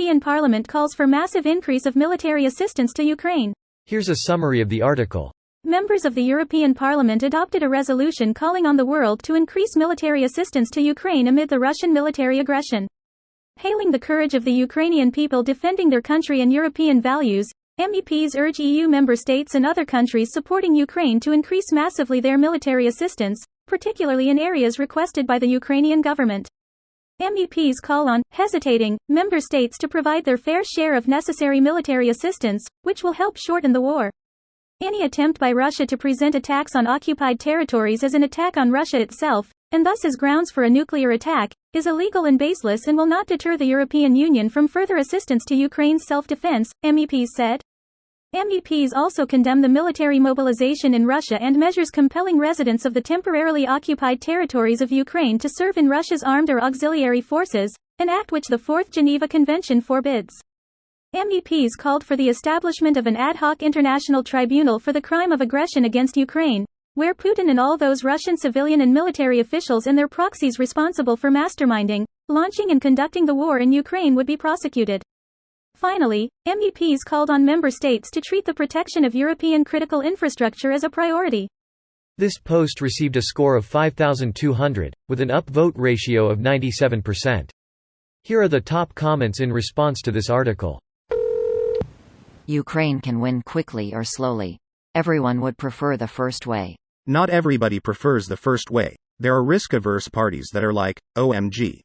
European Parliament calls for massive increase of military assistance to Ukraine. Here's a summary of the article. Members of the European Parliament adopted a resolution calling on the world to increase military assistance to Ukraine amid the Russian military aggression. Hailing the courage of the Ukrainian people defending their country and European values, MEPs urge EU member states and other countries supporting Ukraine to increase massively their military assistance, particularly in areas requested by the Ukrainian government. MEPs call on hesitating member states to provide their fair share of necessary military assistance, which will help shorten the war. Any attempt by Russia to present attacks on occupied territories as an attack on Russia itself, and thus as grounds for a nuclear attack, is illegal and baseless and will not deter the European Union from further assistance to Ukraine's self-defense, MEPs said. MEPs also condemn the military mobilization in Russia and measures compelling residents of the temporarily occupied territories of Ukraine to serve in Russia's armed or auxiliary forces, an act which the Fourth Geneva Convention forbids. MEPs called for the establishment of an ad hoc international tribunal for the crime of aggression against Ukraine, where Putin and all those Russian civilian and military officials and their proxies responsible for masterminding, launching and conducting the war in Ukraine would be prosecuted. Finally, MEPs called on member states to treat the protection of European critical infrastructure as a priority. This post received a score of 5,200, with an upvote ratio of 97%. Here are the top comments in response to this article. Ukraine can win quickly or slowly. Everyone would prefer the first way. Not everybody prefers the first way. There are risk-averse parties that are like, OMG.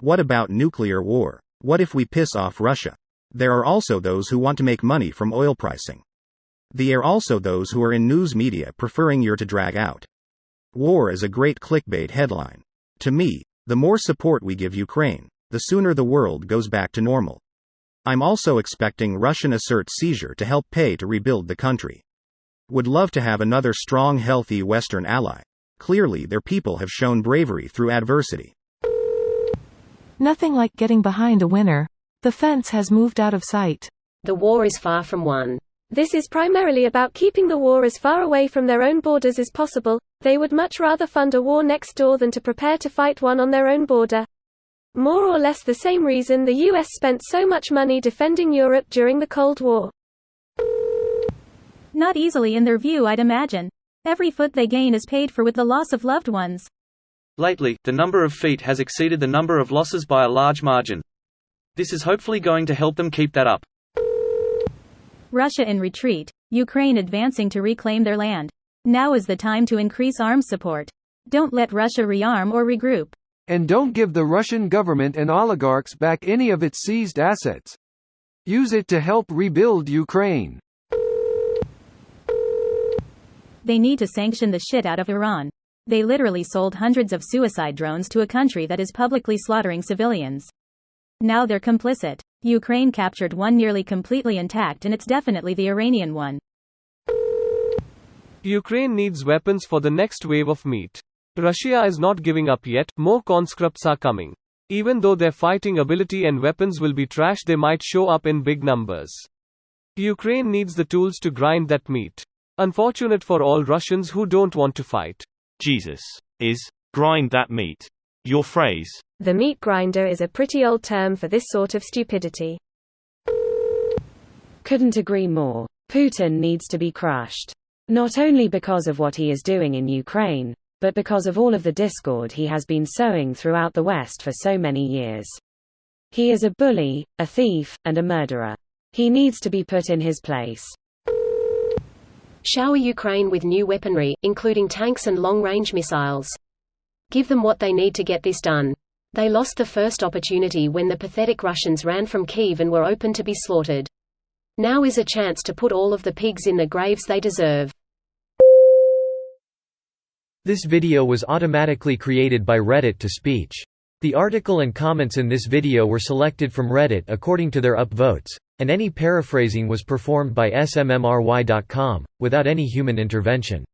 What about nuclear war? What if we piss off Russia? There are also those who want to make money from oil pricing. There are also those who are in news media preferring year to drag out. War is a great clickbait headline. To me, the more support we give Ukraine, the sooner the world goes back to normal. I'm also expecting Russian assert seizure to help pay to rebuild the country. Would love to have another strong, healthy Western ally. Clearly their people have shown bravery through adversity. Nothing like getting behind a winner. The fence has moved out of sight. The war is far from won. This is primarily about keeping the war as far away from their own borders as possible. They would much rather fund a war next door than to prepare to fight one on their own border. More or less the same reason the US spent so much money defending Europe during the Cold War. Not easily in their view, I'd imagine. Every foot they gain is paid for with the loss of loved ones. Lately, the number of feet has exceeded the number of losses by a large margin. This is hopefully going to help them keep that up. Russia in retreat, Ukraine advancing to reclaim their land. Now is the time to increase arms support. Don't let Russia rearm or regroup. And don't give the Russian government and oligarchs back any of its seized assets. Use it to help rebuild Ukraine. They need to sanction the shit out of Iran. They literally sold hundreds of suicide drones to a country that is publicly slaughtering civilians. Now they're complicit. Ukraine captured one nearly completely intact, and it's definitely the Iranian one. Ukraine needs weapons for the next wave of meat. Russia is not giving up yet, more conscripts are coming. Even though their fighting ability and weapons will be trash, they might show up in big numbers. Ukraine needs the tools to grind that meat. Unfortunate for all Russians who don't want to fight. Jesus. Is grind that meat your phrase? The meat grinder is a pretty old term for this sort of stupidity. Couldn't agree more. Putin needs to be crushed. Not only because of what he is doing in Ukraine, but because of all of the discord he has been sowing throughout the West for so many years. He is a bully, a thief, and a murderer. He needs to be put in his place. Shower Ukraine with new weaponry, including tanks and long-range missiles. Give them what they need to get this done. They lost the first opportunity when the pathetic Russians ran from Kyiv and were open to be slaughtered. Now is a chance to put all of the pigs in the graves they deserve. This video was automatically created by Reddit to speech. The article and comments in this video were selected from Reddit according to their upvotes, and any paraphrasing was performed by smmry.com, without any human intervention.